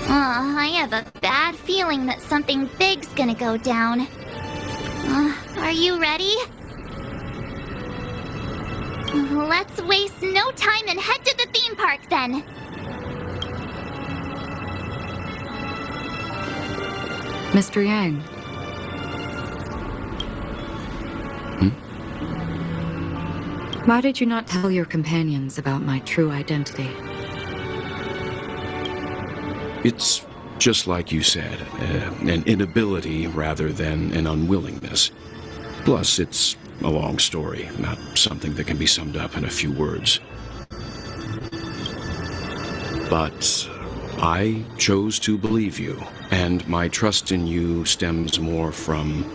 I have a bad feeling that something big's gonna go down. Are you ready? Let's waste no time and head to the theme park then. Mr. Yang. Why did you not tell your companions about my true identity? It's just like you said, an inability rather than an unwillingness. Plus, it's a long story, not something that can be summed up in a few words. But I chose to believe you, and my trust in you stems more from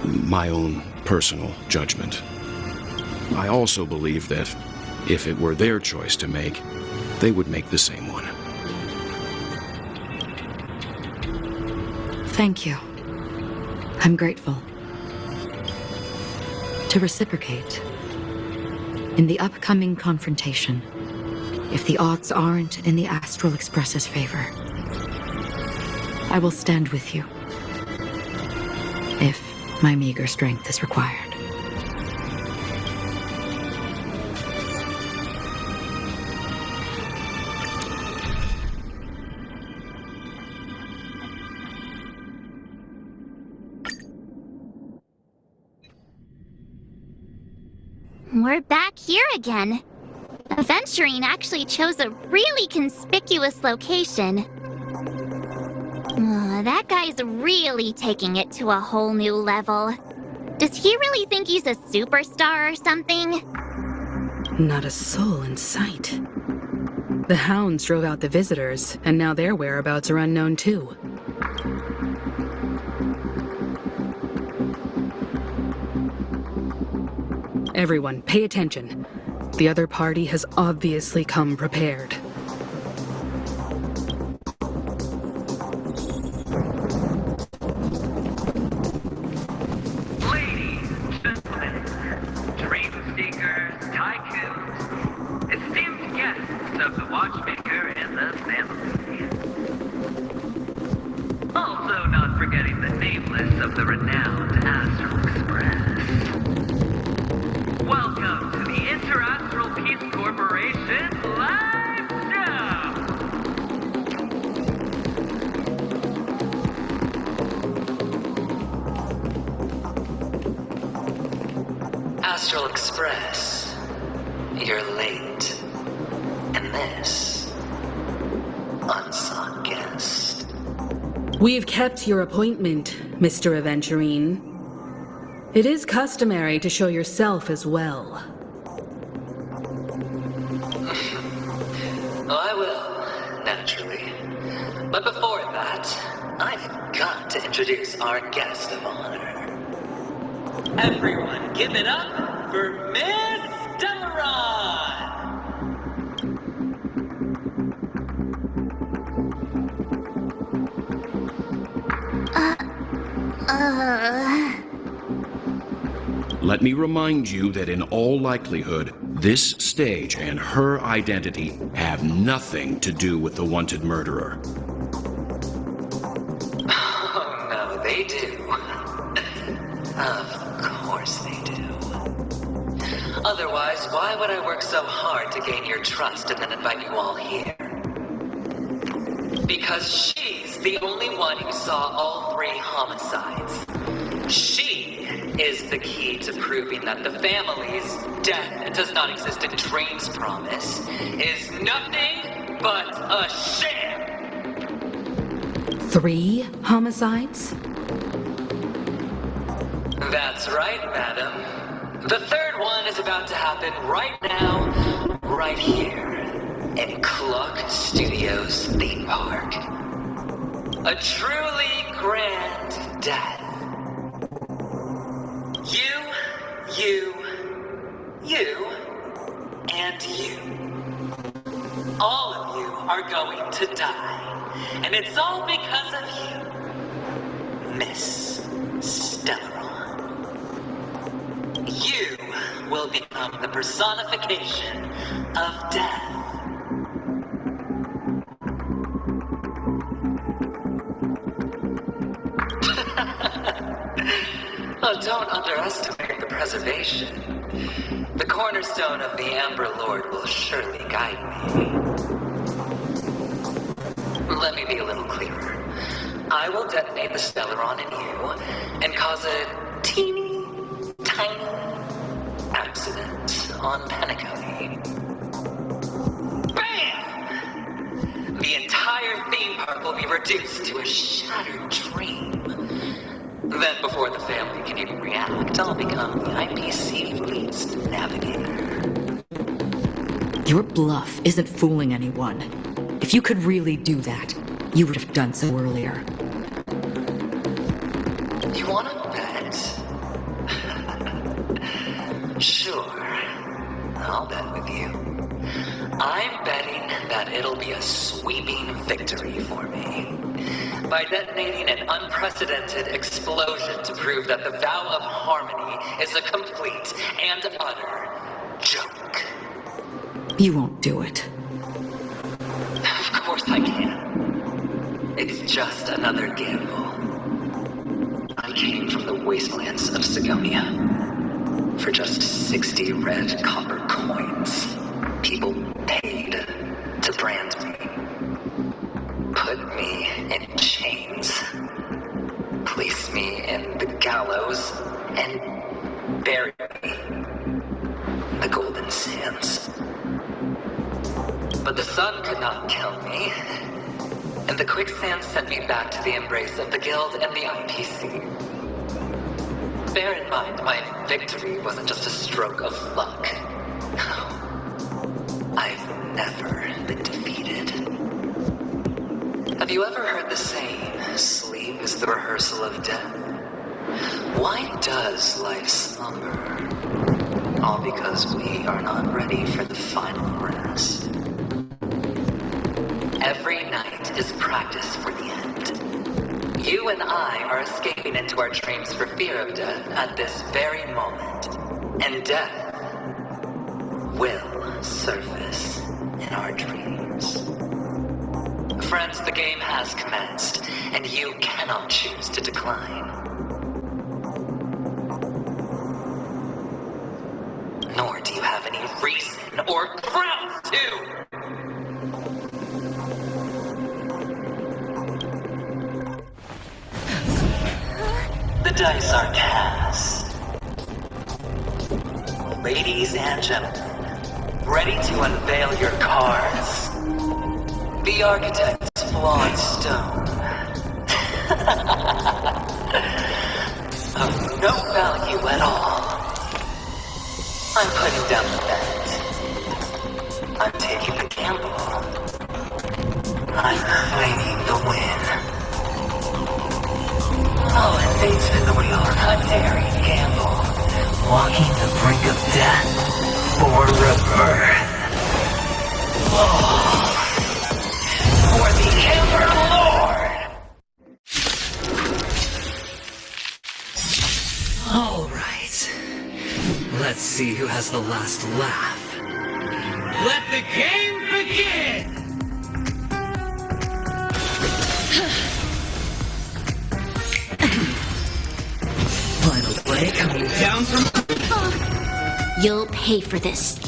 my own personal judgment. I also believe that if it were their choice to make, they would make the same one. Thank you. I'm grateful. To reciprocate, in the upcoming confrontation, if the odds aren't in the Astral Express's favor, I will stand with you, if my meager strength is required. We're back here again. Aventurine actually chose a really conspicuous location. That guy's really taking it to a whole new level. Does he really think he's a superstar or something? Not a soul in sight. The hounds drove out the visitors, and now their whereabouts are unknown too. Everyone, pay attention. The other party has obviously come prepared. Ladies, gentlemen, dream seekers, tycoons, esteemed guests of the watchmaker and the family. Also not forgetting the nameless of the renowned Astral Express. Welcome to the Interastral Peace Corporation live show! Astral Express, you're late. And this, unsought guest. We've kept your appointment, Mr. Aventurine. It is customary to show yourself as well. I will, naturally. But before that, I've got to introduce our guest of honor. Everyone, give it up for Miss Demeron! Let me remind you that in all likelihood, this stage and her identity have nothing to do with the wanted murderer. Oh, no, they do. Of course they do. Otherwise, why would I work so hard to gain your trust and then invite you all here? Because she's the only one who saw all 3 homicides. She is the key to proving that the family's death does not exist in dreams promise is nothing but a sham. 3 homicides? That's right, madam. The 3rd one is about to happen right now, right here, in Clock Studios theme park. A truly grand death. You, and you. All of you are going to die. And it's all because of you, Miss Stellaron. You will become the personification of death. Oh, don't underestimate the preservation. The cornerstone of the Amber Lord will surely guide me. Let me be a little clearer. I will detonate the Stellaron in you and cause a teeny, tiny accident on Penacony. Bam! The entire theme park will be reduced to a shattered dream. Then, before the family can even react, I'll become the IPC fleet's navigator. Your bluff isn't fooling anyone. If you could really do that, you would have done so earlier. You want to bet? Sure. I'll bet with you. I'm betting that it'll be a sweeping victory for me. By detonating an unprecedented explosion to prove that the vow of harmony is a complete and utter joke. You won't do it. Of course I can. It's just another gamble. I came from the wastelands of Sigonia. For just 60 red copper coins, people paid to brand me. Put me in chains. Place me in the gallows and bury me in the golden sands. But the sun could not kill me, and the quicksand sent me back to the embrace of the guild and the IPC. Bear in mind, my victory wasn't just a stroke of luck. I've never been defeated. Have you ever heard the saying, sleep is the rehearsal of death? Why does life slumber? All because we are not ready for the final rest. Every night is practice for the end. You and I are escaping into our dreams for fear of death at this very moment. And death will surface in our dreams. Friends, the game has commenced, and you cannot choose to decline. Nor do you have any reason or grounds to! The dice are cast. Ladies and gentlemen, ready to unveil your cards? The architect's flawed stone. Of no value at all. I'm putting down the bet. I'm taking the gamble. I'm claiming the win. Oh, and face the wheel, a daring gamble. Walking the brink of death for rebirth. Oh. For the Amber Lord! All right. Let's see who has the last laugh. Let the game begin! Final play coming down from... You'll pay for this.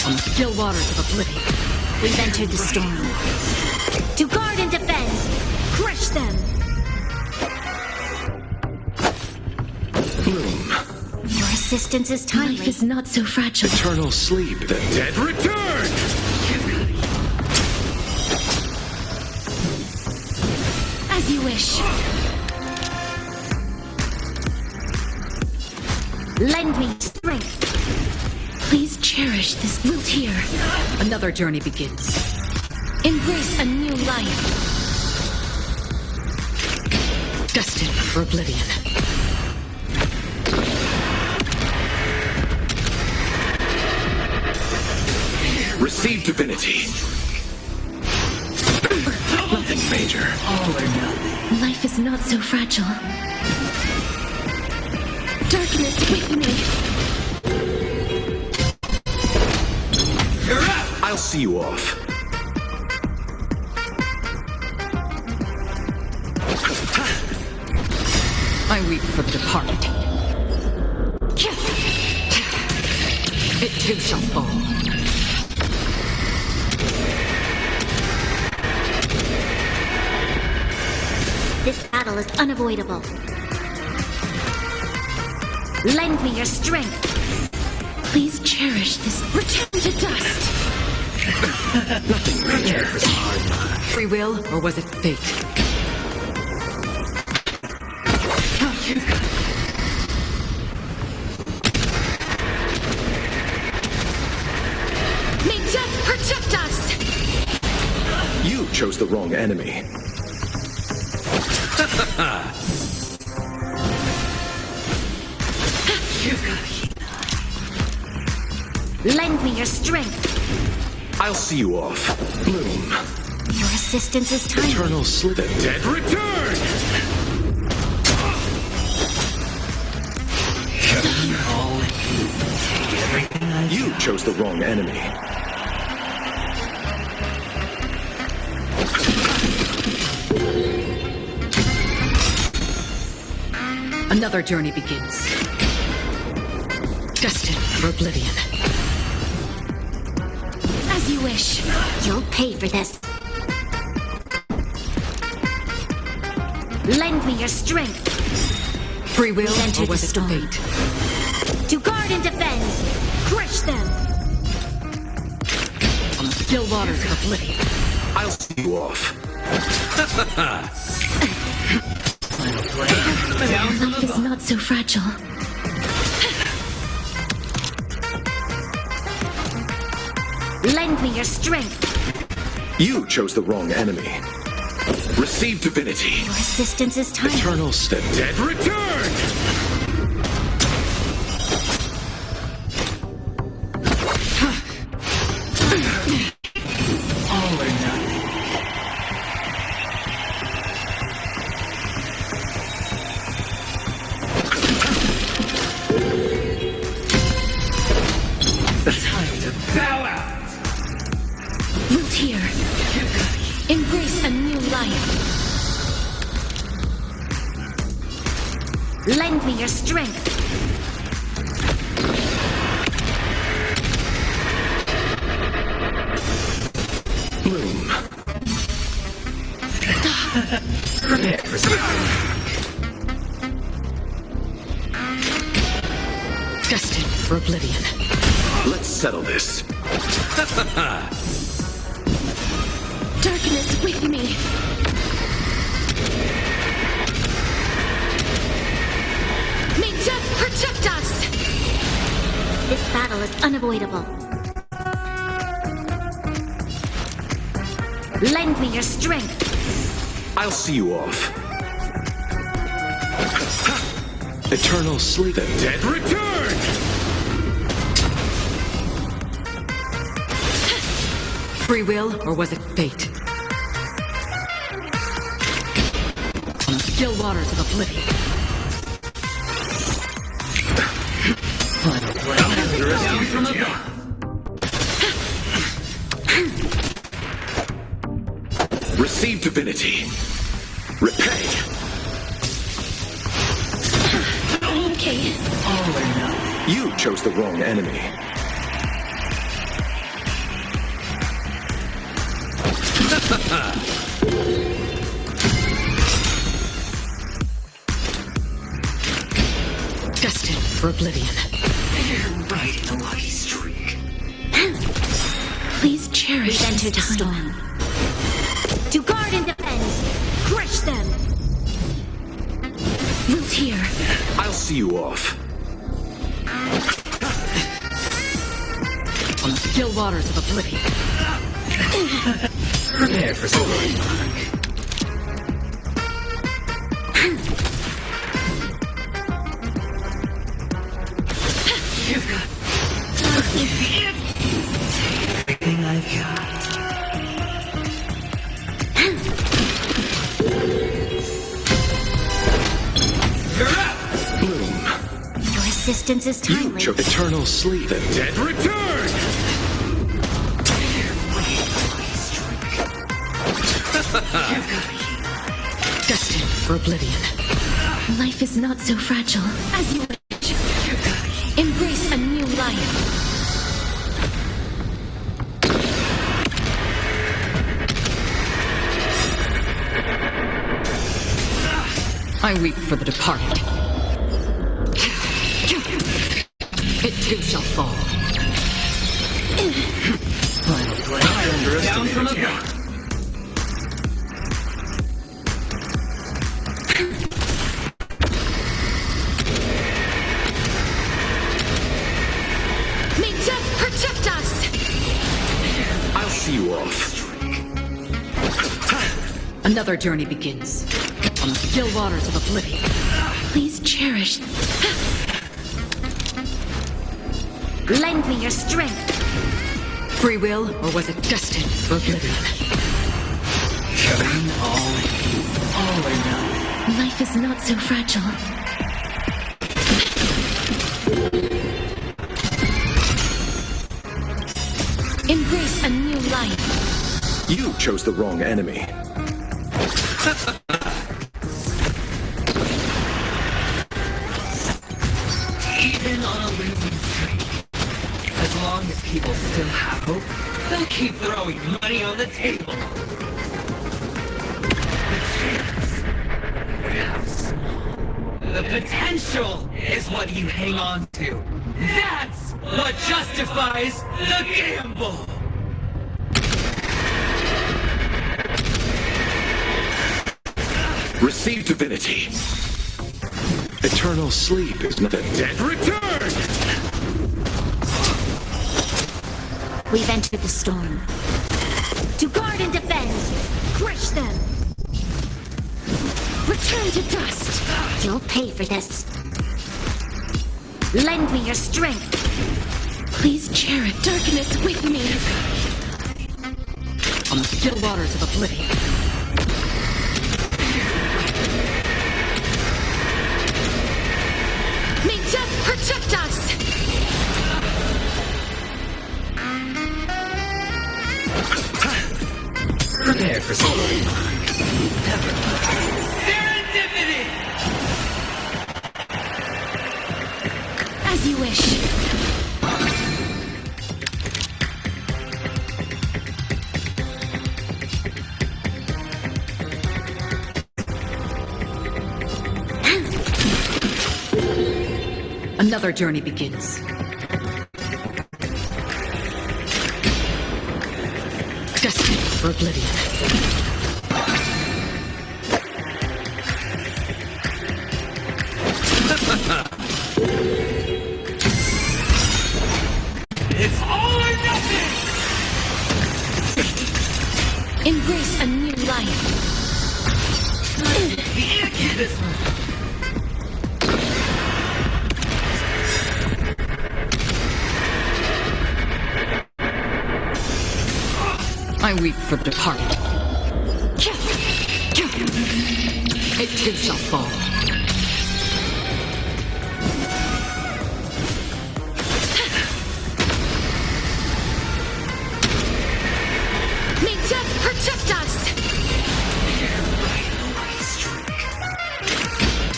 On the still waters of oblivion. We've entered the storm. To guard and defend! Crush them! Bloom. Your assistance is timely. Life is not so fragile. Eternal sleep. The dead return! As you wish. Lend me strength. Please cherish this wilt here. Another journey begins. Embrace a new life. Destined for oblivion. Receive divinity. Nothing major. All or nothing. Life is not so fragile. Darkness, wake me. I'll see you off. I weep for the departed. It too shall fall. This battle is unavoidable. Lend me your strength. Please cherish this. Return to dust. Nothing matters. Free will, or was it fate? May death protect us! You chose the wrong enemy. Lend me your strength. I'll see you off. Bloom. Your assistance is timely. Eternal sleep. The dead return! You chose the wrong enemy. Another journey begins. Destined for oblivion. As you wish. You'll pay for this. Lend me your strength. Free will, Enter or was the it storm. fate? To guard and defend. Crush them. On the still waters of oblivion. I'll see you off. Life is not so fragile. Lend me your strength. You chose the wrong enemy. Receive divinity. Your assistance is timely. Eternal the dead return! All or nothing. Time to bow out! Root here. Embrace a new life. Lend me your strength. Bloom. Prepare for Destined for oblivion. Let's settle this. Darkness with me. May death protect us! This battle is unavoidable. Lend me your strength. I'll see you off. Eternal sleep. The dead return! Free will, or was it fate? On the still waters of oblivion. from above. Receive divinity. Repay. Okay. All or nothing. You chose the wrong enemy. Destined for oblivion. You're riding a lucky streak. Please cherish this entered the storm. To guard and defend. Crush them. Root here. I'll see you off. On the still waters of oblivion. Prepare for some. You've got everything I've got. You're up! Bloom. Your assistance is You timely. chose eternal sleep. The dead return! Destined for oblivion. Life is not so fragile as you wish. Embrace a new life. I weep for the departed. It too shall fall. Down from above. May death protect us! I'll see you off. Another journey begins. On the still waters of oblivion. Please cherish. Lend me your strength. Free will, or was it destined for oblivion? All or none. Life is not so fragile. Embrace a new life. You chose the wrong enemy. Even on a losing streak, as long as people still have hope, they'll keep throwing money on the table. The chance, the potential is what you hang on to. That's what justifies the gamble. Receive divinity. Eternal sleep is not a dead return! We've entered the storm. To guard and defend! Crush them! Return to dust! You'll pay for this. Lend me your strength. Please cherish darkness with me. On the still waters of oblivion. May death protect us! Prepare for something. Serendipity! As you wish. Another journey begins. Destined for oblivion. It's all or nothing! Embrace a new life. The answer this one. I weep for the departed. It too shall fall. May death protect us!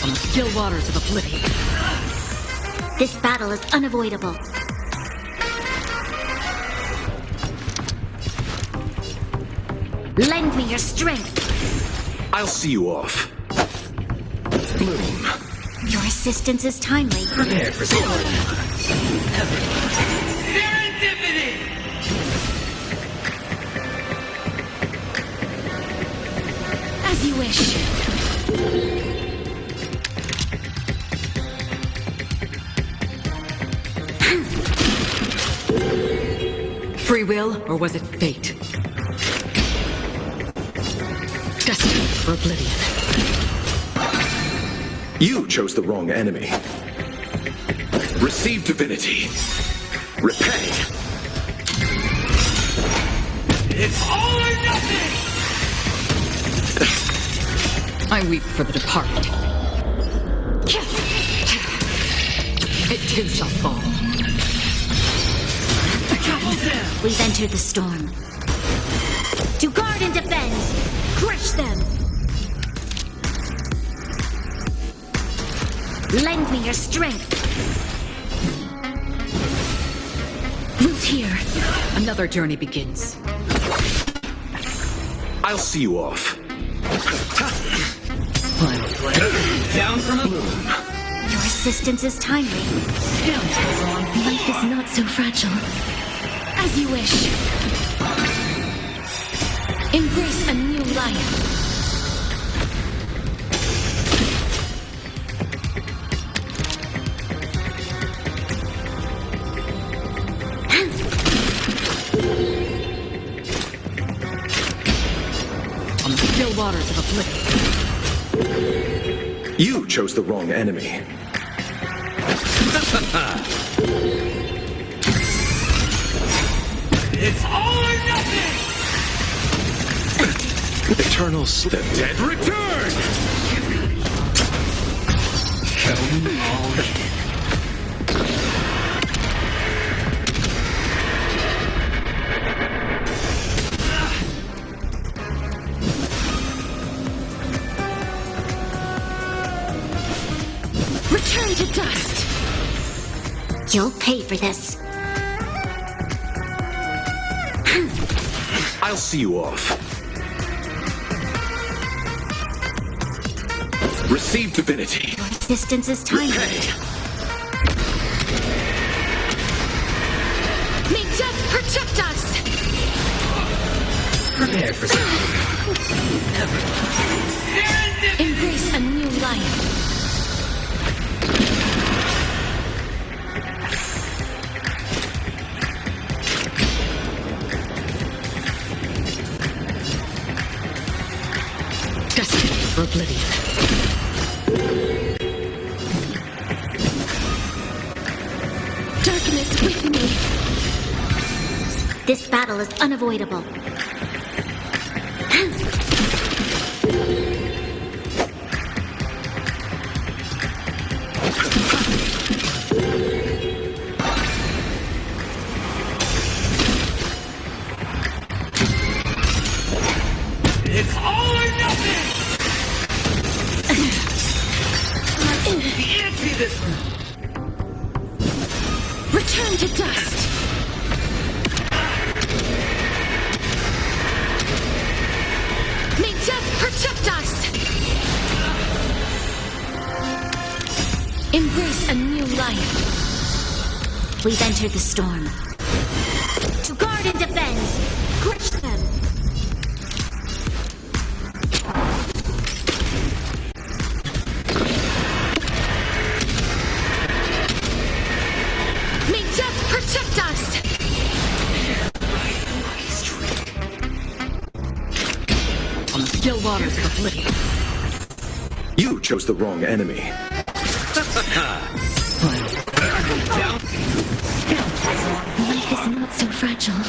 On the still waters of oblivion. This battle is unavoidable. Lend me your strength. I'll see you off. Bloom. Your assistance is timely. Prepare for something. Serendipity! As you wish. Free will, or was it fate? Destined for oblivion. You chose the wrong enemy. Receive divinity. Repay. It's all or nothing! I weep for the departed. It too shall fall. We've entered the storm. To guard and defend! Crush Lend me your strength. Root here. Another journey begins. I'll see you off. Final play. Down from a boom. Your assistance is timely. Life is not so fragile. As you wish. Embrace a new life. On the still waters of oblivion. You chose the wrong enemy. It's all or nothing! Eternal slip. Dead return! Return to dust. You'll pay for this. I'll see you off. Receive divinity. Your assistance is timely. Repay. May death protect us! Prepare for something. Embrace a new life. Destiny for oblivion. Darkness with me. This battle is unavoidable. It's all or nothing! Fancy this one! Return to dust. May death protect us. Embrace a new life. We've entered the storm. To guard and defend. Crush them. May death protect us! On the still waters of oblivion. You chose the wrong enemy. Life is not so fragile.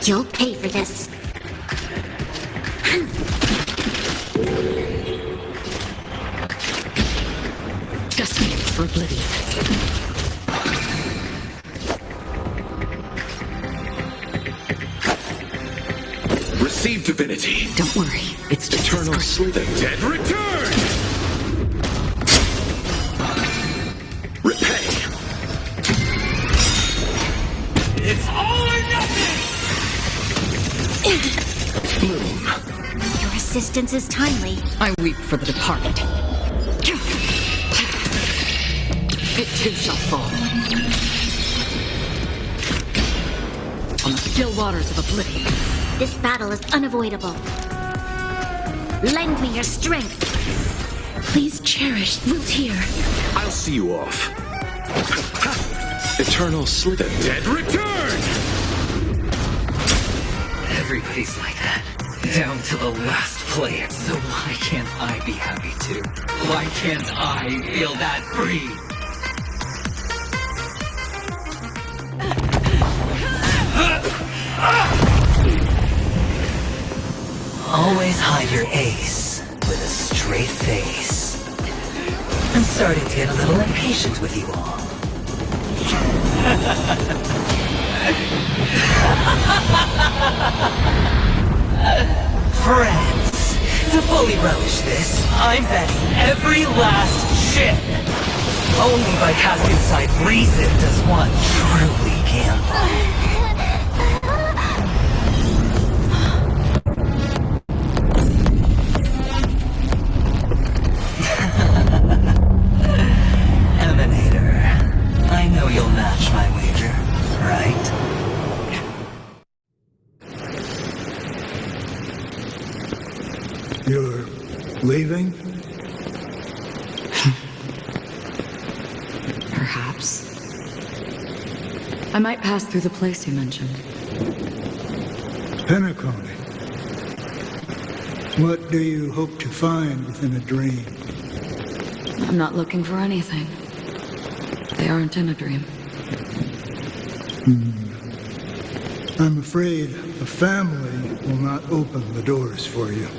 You'll pay for this. Destiny for oblivion. Receive divinity. Don't worry, it's just Eternal sleep. The dead return! Repay. It's all or nothing! Bloom. Your assistance is timely. I weep for the departed. It too shall fall. On the still waters of oblivion. This battle is unavoidable. Lend me your strength. Please cherish Root here. I'll see you off. Eternal slip. The dead return! Everybody's like that. Down to the last player. So why can't I be happy too? Why can't I feel that free? Always hide your ace with a straight face. I'm starting to get a little impatient with you all. Friends, to fully relish this, I'm betting every last chip. Only by casting aside reason does one truly gamble. Emanator, I know you'll match my wager, right? You're leaving? Perhaps. I might pass through the place you mentioned. Penacony. What do you hope to find within a dream? I'm not looking for anything. They aren't in a dream. I'm afraid the family will not open the doors for you.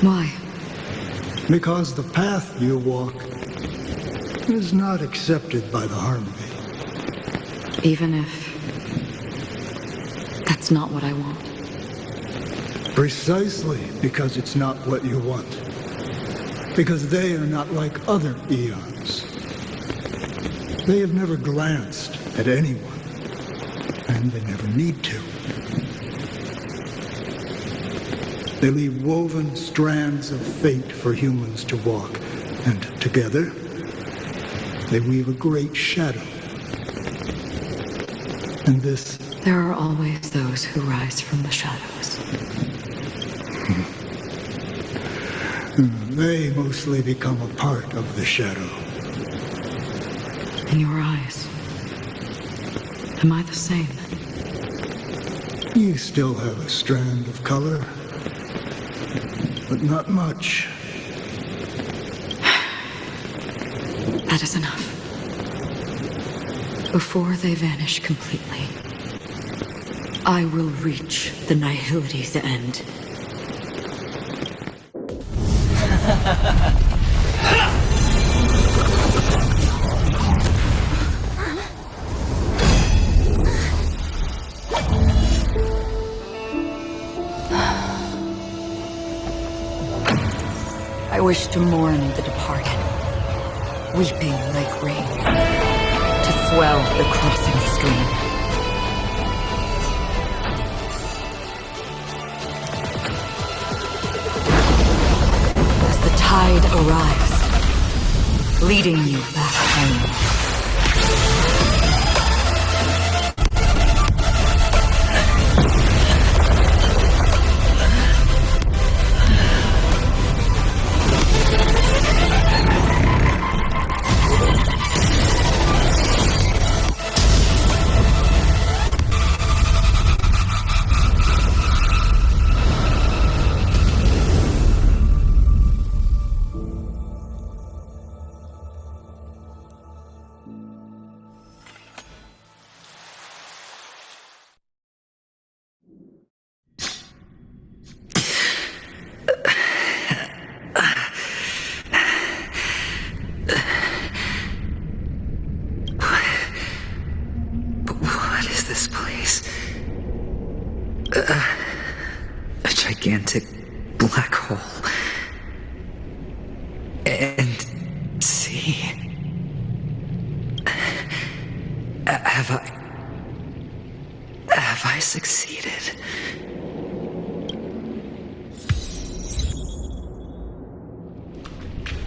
Why? Because the path you walk is not accepted by the Harmony. Even if that's not what I want. Precisely because it's not what you want. Because they are not like other eons. They have never glanced at anyone, and they never need to. They leave woven strands of fate for humans to walk, and together, they weave a great shadow. And this... There are always those who rise from the shadows. They mostly become a part of the shadow. In your eyes, am I the same? You still have a strand of color, but not much. That is enough. Before they vanish completely, I will reach the nihility's end. I wish to mourn the departed, weeping like rain, to swell the crossing stream. As the tide arrives, leading you back home. A gigantic black hole. And see... Have I succeeded?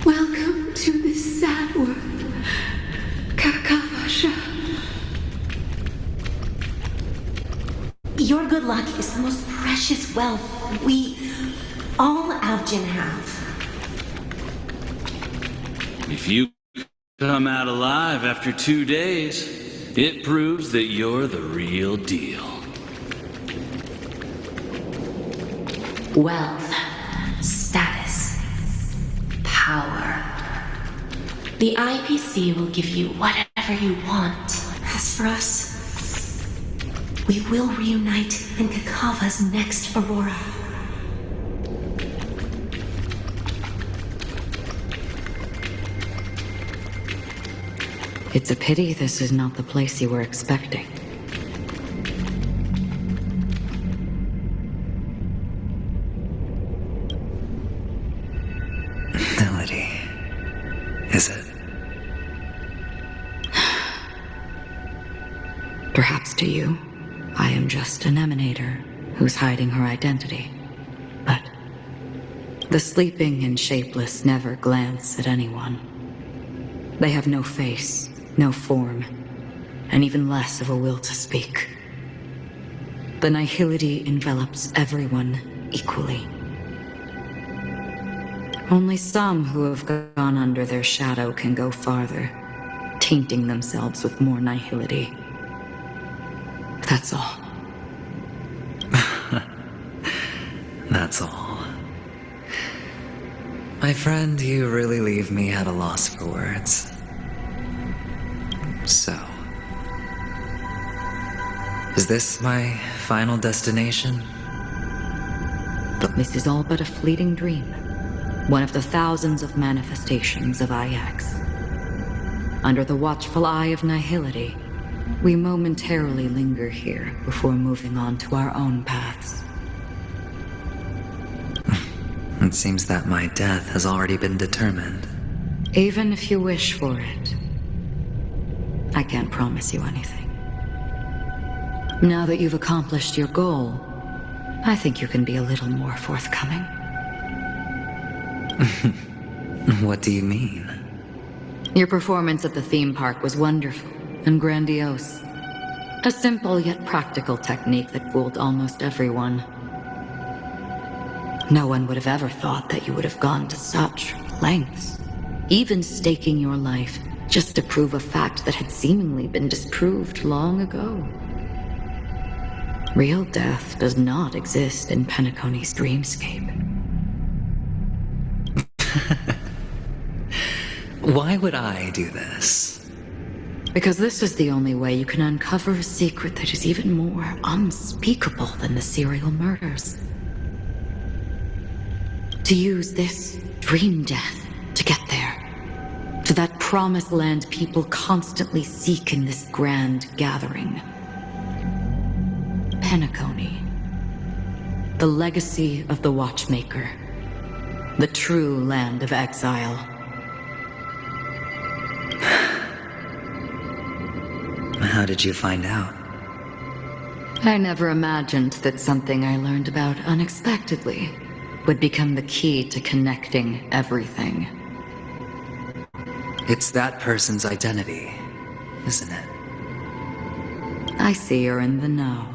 Welcome to this sad world, Kakavasha. Your good luck is the most precious wealth we, all Avgin, have. If you come out alive after 2 days, it proves that you're the real deal. Wealth, status, power. The IPC will give you whatever you want. As for us, we will reunite in Kakava's next Aurora. It's a pity this is not the place you were expecting. Perhaps to you, I am just an emanator who's hiding her identity. But the sleeping and shapeless never glance at anyone. They have no face, no form, and even less of a will to speak. The nihility envelops everyone equally. Only some who have gone under their shadow can go farther, tainting themselves with more nihility. That's all. That's all. My friend, you really leave me at a loss for words. So, is this my final destination? This is all but a fleeting dream. One of the thousands of manifestations of IX. Under the watchful eye of nihility, we momentarily linger here before moving on to our own paths. It seems that my death has already been determined. Even if you wish for it, I can't promise you anything. Now that you've accomplished your goal, I think you can be a little more forthcoming. What do you mean? Your performance at the theme park was wonderful and grandiose. A simple yet practical technique that fooled almost everyone. No one would have ever thought that you would have gone to such lengths, even staking your life just to prove a fact that had seemingly been disproved long ago. Real death does not exist in Penacony's dreamscape. Why would I do this? Because this is the only way you can uncover a secret that is even more unspeakable than the serial murders. To use this dream death to get there. To that promised land people constantly seek in this grand gathering. Penacony. The legacy of the Watchmaker. The true land of exile. How did you find out? I never imagined that something I learned about unexpectedly would become the key to connecting everything. It's that person's identity, isn't it? I see you're in the know.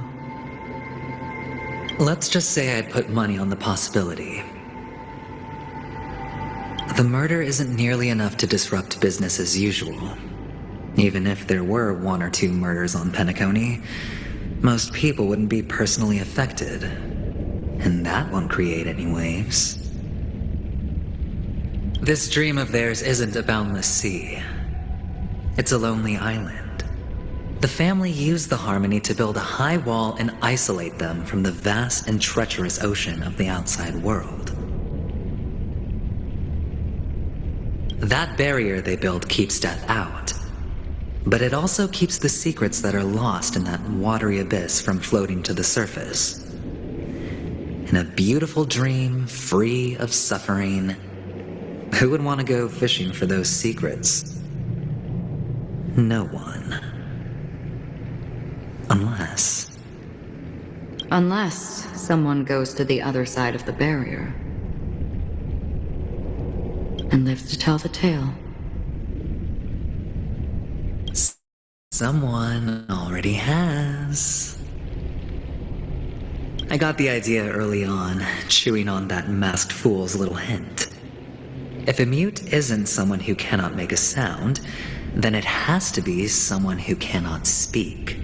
Let's just say I'd put money on the possibility. The murder isn't nearly enough to disrupt business as usual. Even if there were 1 or 2 murders on Penacony, most people wouldn't be personally affected. And that won't create any waves. This dream of theirs isn't a boundless sea. It's a lonely island. The family used the Harmony to build a high wall and isolate them from the vast and treacherous ocean of the outside world. That barrier they built keeps death out. But it also keeps the secrets that are lost in that watery abyss from floating to the surface. In a beautiful dream, free of suffering, who would want to go fishing for those secrets? No one. Unless someone goes to the other side of the barrier and lives to tell the tale. Someone already has. I got the idea early on, chewing on that masked fool's little hint. If a mute isn't someone who cannot make a sound, then it has to be someone who cannot speak.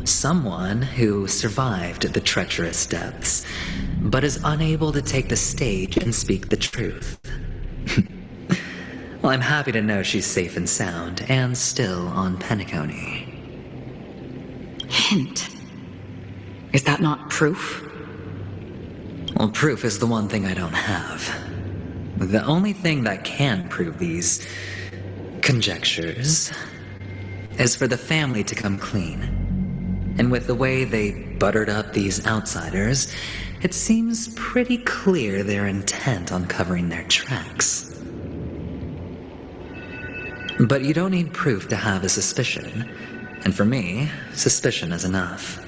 Someone who survived the treacherous depths, but is unable to take the stage and speak the truth. Well, I'm happy to know she's safe and sound, and still on Penacony. Hint? Is that not proof? Well, proof is the one thing I don't have. The only thing that can prove these conjectures is for the family to come clean. And with the way they buttered up these outsiders, it seems pretty clear they're intent on covering their tracks. But you don't need proof to have a suspicion. And for me, suspicion is enough.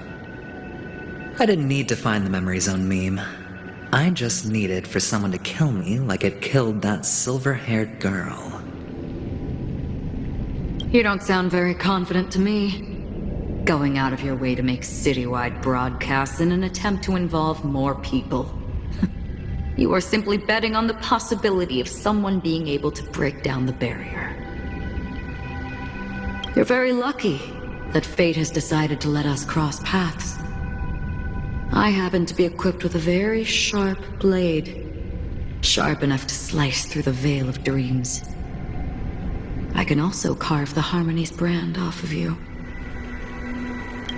I didn't need to find the memory zone meme. I just needed for someone to kill me like it killed that silver-haired girl. You don't sound very confident to me. Going out of your way to make citywide broadcasts in an attempt to involve more people. You are simply betting on the possibility of someone being able to break down the barrier. You're very lucky that fate has decided to let us cross paths. I happen to be equipped with a very sharp blade, sharp enough to slice through the veil of dreams. I can also carve the Harmony's brand off of you.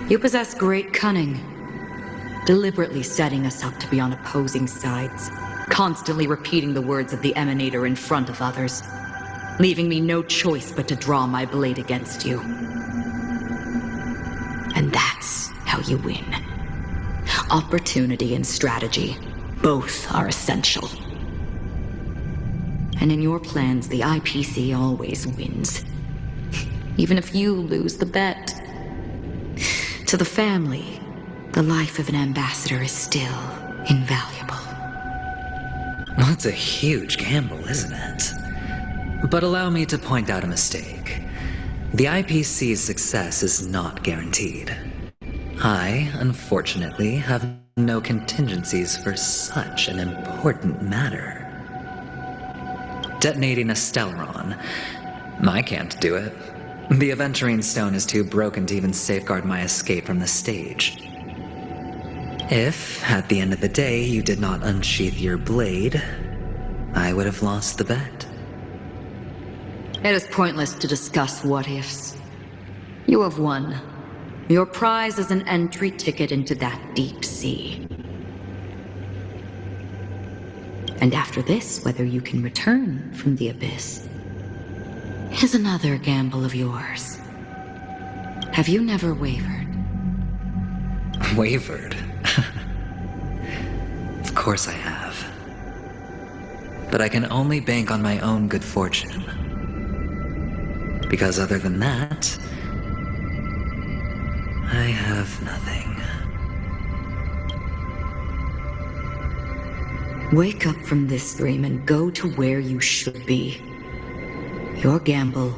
You possess great cunning, deliberately setting us up to be on opposing sides, constantly repeating the words of the Emanator in front of others, leaving me no choice but to draw my blade against you. And that's how you win. Opportunity and strategy, both are essential. And in your plans, the IPC always wins. Even if you lose the bet. To the family, the life of an ambassador is still invaluable. Well, it's a huge gamble, isn't it? But allow me to point out a mistake. The IPC's success is not guaranteed. I, unfortunately, have no contingencies for such an important matter. Detonating a Stellaron. I can't do it. The Aventurine stone is too broken to even safeguard my escape from the stage. If, at the end of the day, you did not unsheath your blade, I would have lost the bet. It is pointless to discuss what-ifs. You have won. Your prize is an entry ticket into that deep sea. And after this, whether you can return from the abyss is another gamble of yours. Have you never wavered? Wavered? Of course I have. But I can only bank on my own good fortune. Because other than that, I have nothing. Wake up from this dream and go to where you should be. Your gamble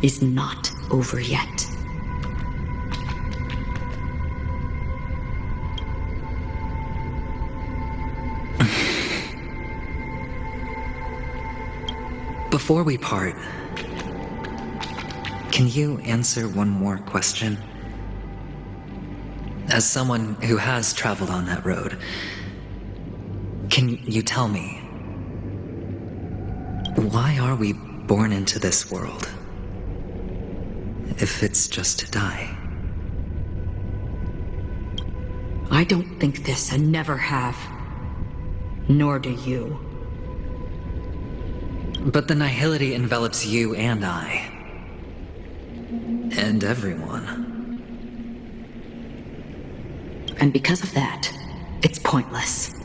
is not over yet. Before we part, can you answer one more question? As someone who has traveled on that road, can you tell me, why are we born into this world, if it's just to die? I don't think this and never have. Nor do you. But the nihility envelops you and I. And everyone. And because of that, it's pointless.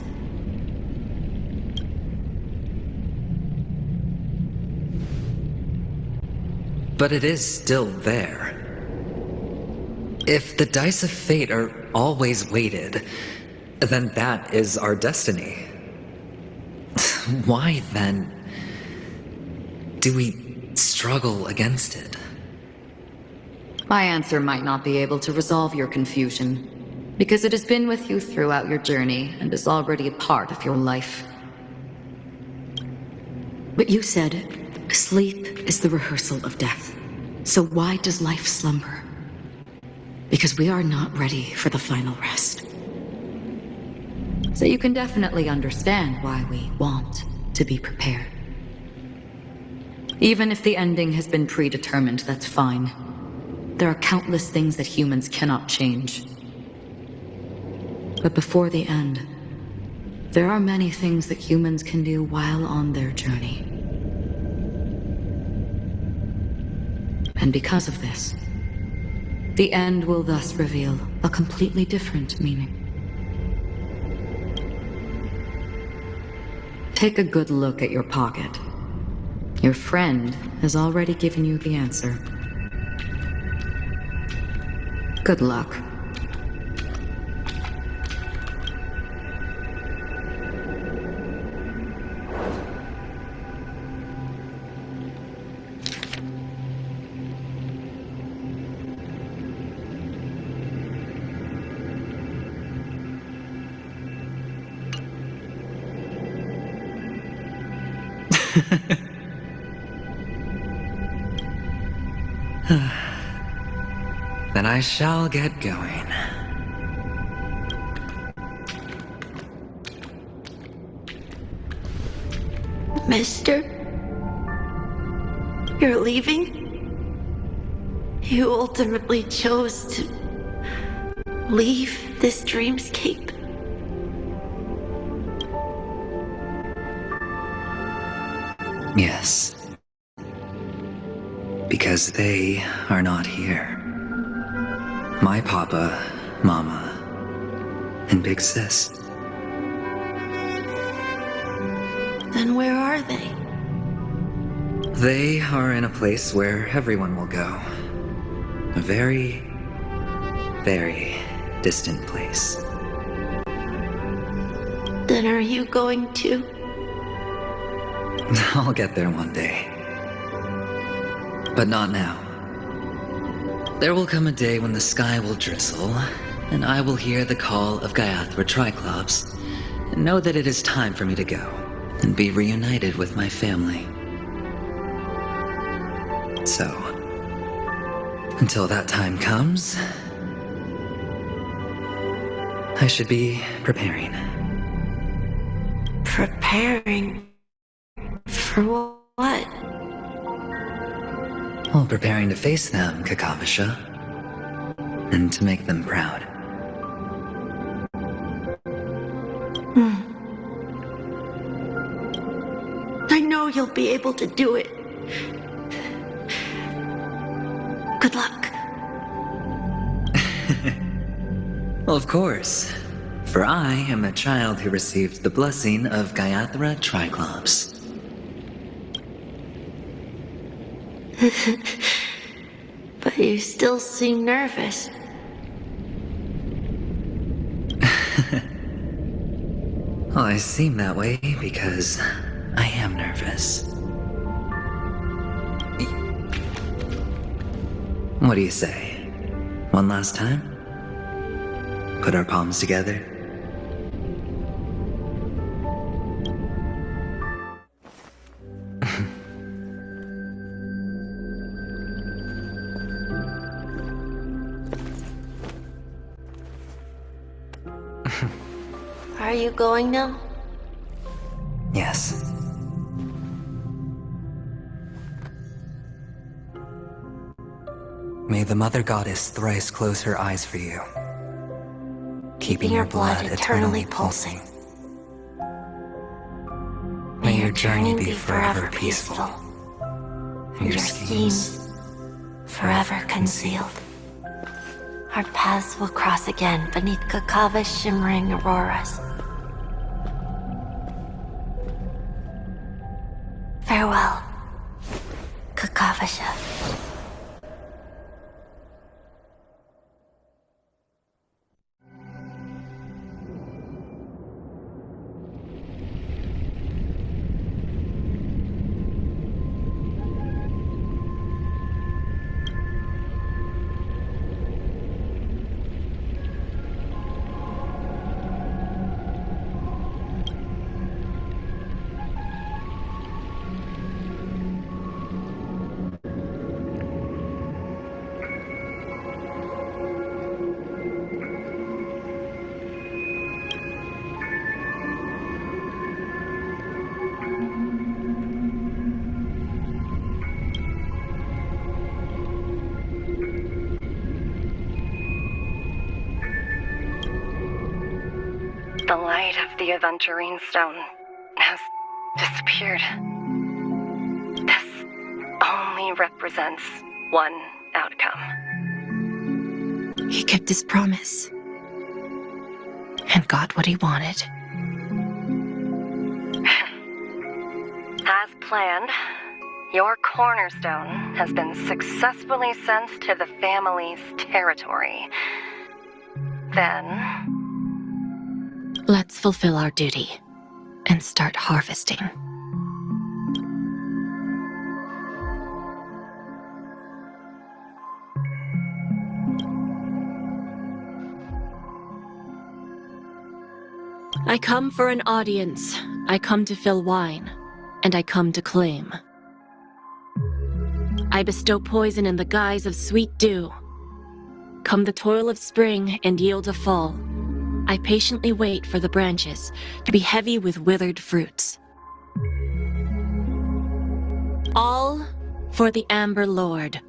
But it is still there. If the dice of fate are always weighted, then that is our destiny. Why, then, do we struggle against it? My answer might not be able to resolve your confusion, because it has been with you throughout your journey and is already a part of your life. But you said, sleep is the rehearsal of death. So why does life slumber? Because we are not ready for the final rest. So you can definitely understand why we want to be prepared. Even if the ending has been predetermined, that's fine. There are countless things that humans cannot change. But before the end, there are many things that humans can do while on their journey. And because of this, the end will thus reveal a completely different meaning. Take a good look at your pocket. Your friend has already given you the answer. Good luck. Then I shall get going. Mister? You're leaving? You ultimately chose to leave this dreamscape? Yes. Because they are not here. My papa, mama, and big sis. Then where are they? They are in a place where everyone will go. A very, very distant place. Then are you going to? I'll get there one day. But not now. There will come a day when the sky will drizzle, and I will hear the call of Gaiathra Triclops, and know that it is time for me to go, and be reunited with my family. So, until that time comes, I should be preparing. Preparing? For what? Well, preparing to face them, Kakavasha, and to make them proud. I know you'll be able to do it. Good luck. Well, of course, for I am a child who received the blessing of Gaiathra Triclops. But you still seem nervous. Well, I seem that way because I am nervous. What do you say? One last time? Put our palms together? Are you going now? Yes. May the Mother Goddess thrice close her eyes for you, keeping your blood eternally pulsing. May your journey be forever peaceful, and your schemes forever concealed. Our paths will cross again beneath Kakava's shimmering auroras. Farewell, Kakavasha. The light of the Aventurine stone has disappeared. This only represents one outcome. He kept his promise. And got what he wanted. As planned, Your cornerstone has been successfully sent to the family's territory. Then... Let's fulfill our duty and start harvesting. I come for an audience. I come to fill wine, and I come to claim. I bestow poison in the guise of sweet dew. Come the toil of spring and yield a fall. I patiently wait for the branches to be heavy with withered fruits. All for the Amber Lord.